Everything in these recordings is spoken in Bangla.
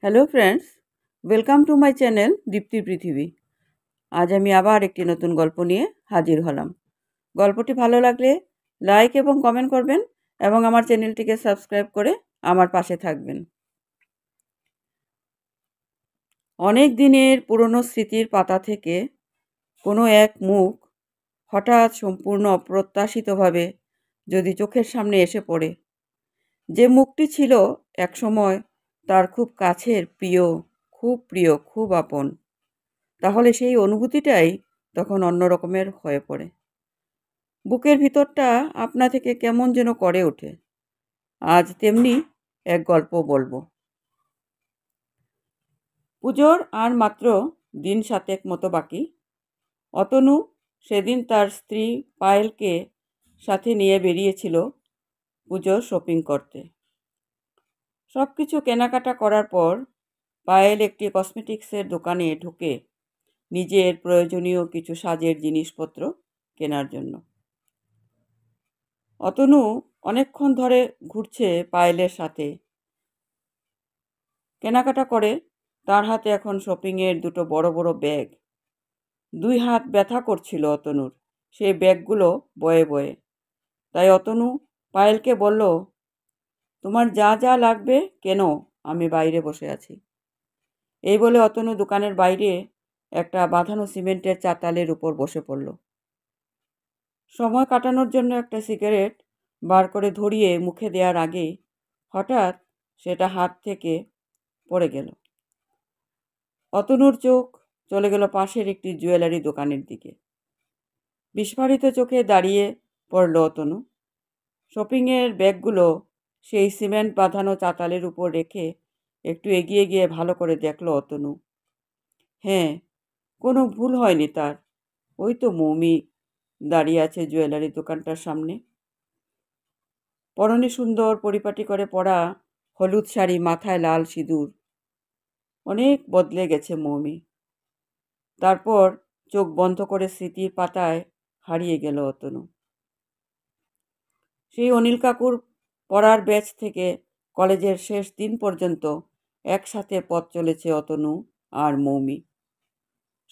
Hello friends, welcome to my channel দীপ্তির পৃথিবী। আজ আমি আবার একটি নতুন গল্প নিয়ে হাজির হলাম। গল্পটি ভালো লাগলে লাইক এবং কমেন্ট করবেন এবং আমার চ্যানেলটিকে সাবস্ক্রাইব করে আমার পাশে থাকবেন। অনেক দিনের পুরনো স্মৃতির পাতা থেকে কোনো এক মুখ হঠাৎ সম্পূর্ণ অপ্রত্যাশিতভাবে যদি চোখের সামনে এসে পড়ে, যে মুখটি ছিল একসময় তার খুব কাছের, প্রিয়, খুব আপন, তাহলে সেই অনুভূতিটাই তখন অন্য রকমের হয়ে পড়ে। বুকের ভিতরটা আপনা থেকে কেমন যেন করে ওঠে। আজ তেমনি এক গল্প বলবো। পুজোর আর মাত্র দিন 7 মতো বাকি। অতনু সেদিন তার স্ত্রী পায়েলকে সাথে নিয়ে বেরিয়েছিল পুজোর শপিং করতে। সব কিছু কেনাকাটা করার পর পায়েল একটি কসমেটিক্সের দোকানে ঢুকে নিজের প্রয়োজনীয় কিছু সাজের জিনিসপত্র কেনার জন্য। অতনু অনেকক্ষণ ধরে ঘুরছে পায়েলের সাথে। কেনাকাটা করে তার হাতে এখন শপিংয়ের দুটো বড় বড় ব্যাগ। 2 হাত ব্যথা করছিল অতনুর সেই ব্যাগগুলো বয়ে বয়ে। তাই অতনু পায়েলকে বলল, তোমার যা যা লাগবে কেন, আমি বাইরে বসে আছি। এই বলে অতনু দোকানের বাইরে একটা বাঁধানো সিমেন্টের চাতালের উপর বসে পড়ল। সময় কাটানোর জন্য একটা সিগারেট বার করে ধরিয়ে মুখে দেওয়ার আগেই হঠাৎ সেটা হাত থেকে পড়ে গেল। অতনুর চোখ চলে গেল পাশের একটি জুয়েলারি দোকানের দিকে। বিস্ফারিত চোখে দাঁড়িয়ে পড়ল অতনু। শপিংয়ের ব্যাগগুলো সেই সিমেন্ট বাঁধানো চাতালের উপর রেখে একটু এগিয়ে গিয়ে ভালো করে দেখল অতনু। হ্যাঁ, কোনো ভুল হয়নি তার। ওই তো মৌমি দাঁড়িয়ে আছে জুয়েলারি দোকানটার সামনে। পরনে সুন্দর পরিপাটি করে পরা হলুদ শাড়ি, মাথায় লাল সিঁদুর। অনেক বদলে গেছে মৌমি। তারপর চোখ বন্ধ করে স্মৃতির পাতায় হারিয়ে গেল অতনু। সেই অনিল কাকুর পড়ার ব্যাচ থেকে কলেজের শেষ দিন পর্যন্ত একসাথে পথ চলেছে অতনু আর মৌমি।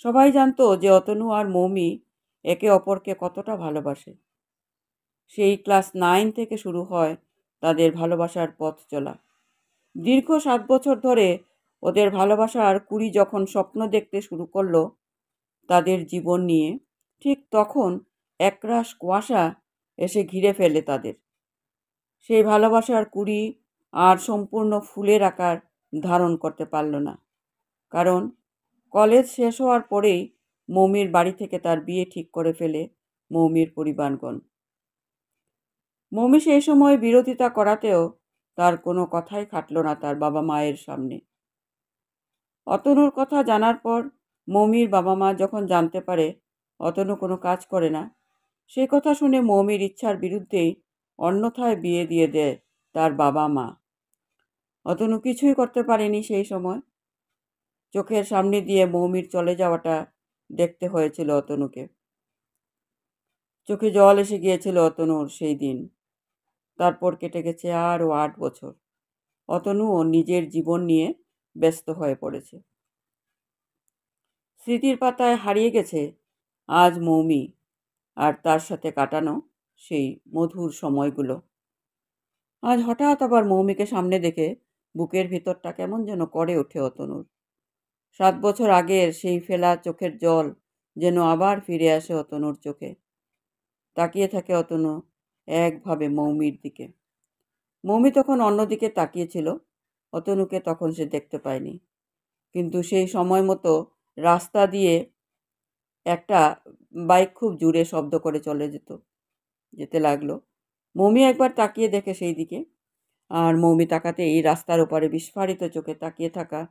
সবাই জানতো যে অতনু আর মৌমি একে অপরকে কতটা ভালোবাসে। সেই ক্লাস 9 থেকে শুরু হয় তাদের ভালোবাসার পথ চলা। দীর্ঘ 7 বছর ধরে ওদের ভালোবাসার কুড়ি যখন স্বপ্ন দেখতে শুরু করলো তাদের জীবন নিয়ে, ঠিক তখন একরাশ কুয়াশা এসে ঘিরে ফেলে তাদের। সেই ভালোবাসার কুড়ি আর সম্পূর্ণ ফুলের আকার ধারণ করতে পারল না। কারণ কলেজ শেষ হওয়ার পরেই মৌমির বাড়ি থেকে তার বিয়ে ঠিক করে ফেলে মৌমির পরিবারগণ। মৌমি সেই সময় বিরোধিতা করাতেও তার কোনো কথাই খাটল না তার বাবা মায়ের সামনে। অতনুর কথা জানার পর মৌমির বাবা মা যখন জানতে পারে অতনু কোনো কাজ করে না, সেই কথা শুনে মৌমির ইচ্ছার বিরুদ্ধেই অন্যথায় বিয়ে দিয়ে দেয় তার বাবা মা। অতনু কিছুই করতে পারেনি সেই সময়। চোখের সামনে দিয়ে মৌমির চলে যাওয়াটা দেখতে হয়েছিল অতনুকে। চোখে জল এসে গিয়েছিল অতনুর সেই দিন। তারপর কেটে গেছে আরও 8 বছর। অতনুও নিজের জীবন নিয়ে ব্যস্ত হয়ে পড়েছে। স্মৃতির পাতায় হারিয়ে গেছে আজ মৌমি আর তার সাথে কাটানো সেই মধুর সময়গুলো। আজ হঠাৎ আবার মৌমিকে সামনে দেখে বুকের ভিতরটা কেমন যেন করে ওঠে অতনুর। 7 বছর আগের সেই ফেলা চোখের জল যেন আবার ফিরে আসে অতনুর চোখে। তাকিয়ে থাকে অতনু একভাবে মৌমির দিকে। মৌমি তখন অন্যদিকে তাকিয়েছিল, অতনুকে তখন সে দেখতে পায়নি। কিন্তু সেই সময় মতো রাস্তা দিয়ে একটা বাইক খুব জোরে শব্দ করে যেতে লাগলো। মৌমি একবার তাকিয়ে দেখে সেই দিকে, আর মৌমি তাকাতে এই রাস্তার ওপারে বিস্ফারিত চোখে তাকিয়ে থাকা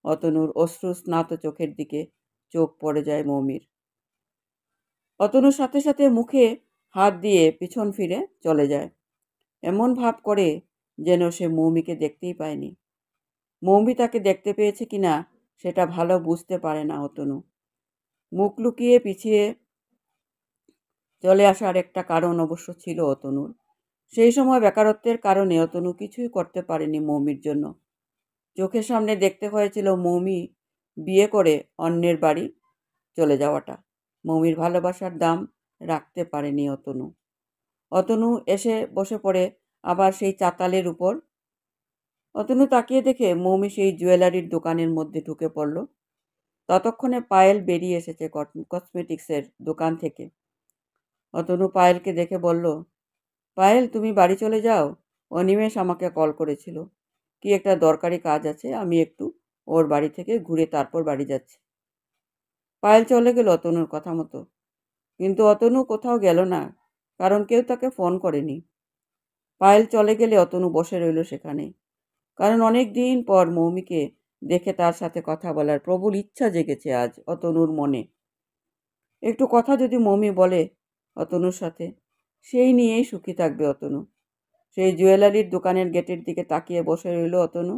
অতনুর অশ্রু স্নাত চোখের দিকে চোখ পড়ে যায় মৌমির। অতনুর সাথে সাথে মুখে হাত দিয়ে পিছন ফিরে চলে যায়, এমন ভাব করে যেন সে মৌমিকে দেখতেই পায়নি। মৌমি তাকে দেখতে পেয়েছে কিনা সেটা ভালো বুঝতে পারে না অতনু। মুখ লুকিয়ে পিছিয়ে চলে আসার একটা কারণ অবশ্য ছিল অতনুর। সেই সময় বেকারত্বের কারণে অতনু কিছুই করতে পারেনি মৌমির জন্য। চোখের সামনে দেখতে হয়েছিল মৌমি বিয়ে করে অন্যের বাড়ি চলে যাওয়াটা। মৌমির ভালোবাসার দাম রাখতে পারেনি অতনু। অতনু এসে বসে পড়ে আবার সেই চাতালের উপর। অতনু তাকিয়ে দেখে মৌমি সেই জুয়েলারির দোকানের মধ্যে ঢুকে পড়ল। ততক্ষণে পায়েল বেরিয়ে এসেছে কসমেটিক্সের দোকান থেকে। অতনু পায়েলকে দেখে বলল, পায়েল, তুমি বাড়ি চলে যাও, অনিমেষ আমাকে কল করেছিল, কি একটা দরকারি কাজ আছে, আমি একটু ওর বাড়ি থেকে ঘুরে তারপর বাড়ি যাচ্ছি। পায়েল চলে গেল অতনুর কথা মতো। কিন্তু অতনু কোথাও গেল না, কারণ কেউ তাকে ফোন করেনি। পায়েল চলে গেলে অতনু বসে রইল সেখানে, কারণ অনেক দিন পর মৌমিকে দেখে তার সাথে কথা বলার প্রবল ইচ্ছা জেগেছে আজ অতনুর মনে। একটু কথা যদি মৌমি বলে অতনুর সাথে, সেই নিয়েই সুখী থাকবে অতনু। সেই জুয়েলারির দোকানের গেটের দিকে তাকিয়ে বসে রইল অতনু।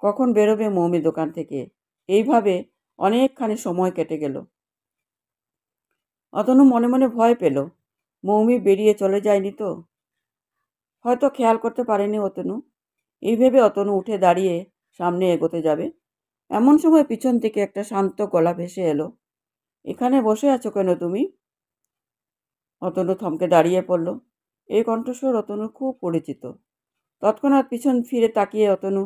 কখন বেরোবে মৌমি দোকান থেকে? এইভাবে অনেকখানি সময় কেটে গেল। অতনু মনে মনে ভয় পেল, মৌমি বেরিয়ে চলে যায়নি তো? হয়তো খেয়াল করতে পারেনি অতনু। এই ভেবে অতনু উঠে দাঁড়িয়ে সামনে এগোতে যাবে, এমন সময় পিছন থেকে একটা শান্ত গলা ভেসে এলো। এখানে বসে আছো কেন তুমি? অতনু থমকে দাঁড়িয়ে পড়ল। এই কণ্ঠস্বর অতনুর খুব পরিচিত। তৎক্ষণাৎ পিছন ফিরে তাকিয়ে অতনু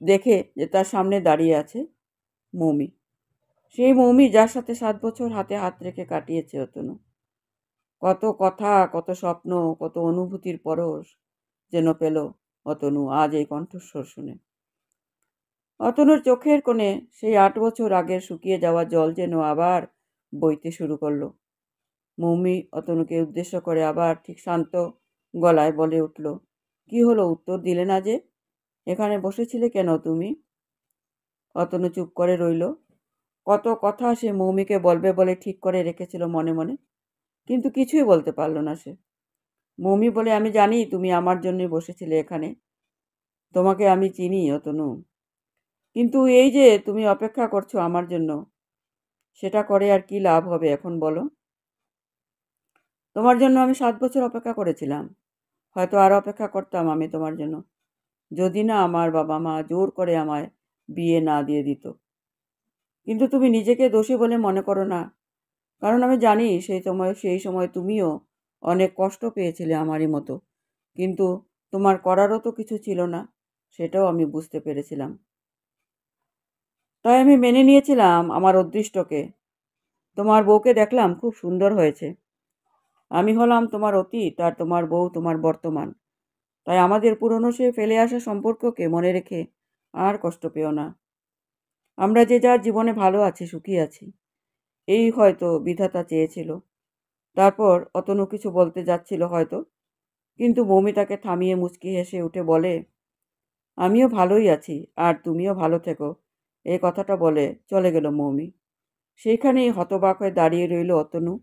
দেখে যে তার সামনে দাঁড়িয়ে আছে মৌমি। সেই মৌমি যার সাথে 7 বছর হাতে হাত রেখে কাটিয়েছে অতনু। কত কথা, কত স্বপ্ন, কত অনুভূতির পরশ যেন পেল অতনু আজ এই কণ্ঠস্বর শুনে। অতনুর চোখের কোণে সেই 8 বছর আগের শুকিয়ে যাওয়া জল যেন আবার বইতে শুরু করলো। মৌমি অতনুকে উদ্দেশ্য করে আবার ঠিক শান্ত গলায় বলে উঠল, কি হলো, উত্তর দিলে না যে? এখানে বসেছিলে কেন তুমি? অতনু চুপ করে রইল। কত কথা সে মৌমিকে বলবে বলে ঠিক করে রেখেছিল মনে মনে, কিন্তু কিছুই বলতে পারল না সে। মৌমি বলে, আমি জানি তুমি আমার জন্যই বসেছিলে এখানে, তোমাকে আমি চিনি অতনু, কিন্তু এই যে তুমি অপেক্ষা করছো আমার জন্য, সেটা করে আর কি লাভ হবে এখন বলো? তোমার জন্য আমি 7 বছর অপেক্ষা করেছিলাম, হয়তো আরো অপেক্ষা করতাম আমি তোমার জন্য, যদি না আমার বাবা মা জোর করে আমায় বিয়ে না দিয়ে দিত। কিন্তু তুমি নিজেকে দোষী বলে মনে করো না, কারণ আমি জানি সেই সময় তুমিও অনেক কষ্ট পেয়েছিলে আমারই মতো, কিন্তু তোমার করারও তো কিছু ছিল না, সেটাও আমি বুঝতে পেরেছিলাম। তাই আমি মেনে নিয়েছিলাম আমার অদৃষ্টকে। তোমার বউকে দেখলাম, খুব সুন্দর হয়েছে। আমি হলাম তোমার অতীত আর তোমার বউ তোমার বর্তমান। তাই আমাদের পুরনো সে ফেলে আসা সম্পর্ককে মনে রেখে আর কষ্ট পেও না। আমরা যে যার জীবনে ভালো আছি, সুখী আছি, এই হয়তো বিধাতা চেয়েছিল। তারপর অতনু কিছু বলতে যাচ্ছিল হয়তো, কিন্তু মৌমি তাকে থামিয়ে মুচকি হেসে উঠে বলে, আমিও ভালোই আছি আর তুমিও ভালো থেকো। এই কথাটা বলে চলে গেল মৌমি। সেইখানেই হতবাক হয়ে দাঁড়িয়ে রইল অতনু।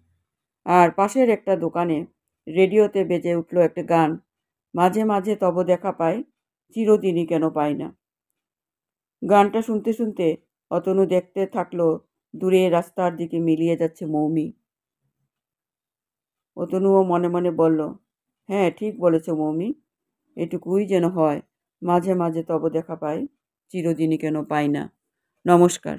আর পাশের একটা দোকানে রেডিওতে বেজে উঠল একটা গান, মাঝে মাঝে তব দেখা পাই, চিরদিনই কেন পাই না। গানটা শুনতে শুনতে অতনু দেখতে থাকলো দূরে রাস্তার দিকে মিলিয়ে যাচ্ছে মৌমি। অতনুও মনে মনে বলল, হ্যাঁ ঠিক বলেছ মৌমি, এটুকুই যেন হয়, মাঝে মাঝে তব দেখা পাই, চিরদিনই কেন পাই না। নমস্কার।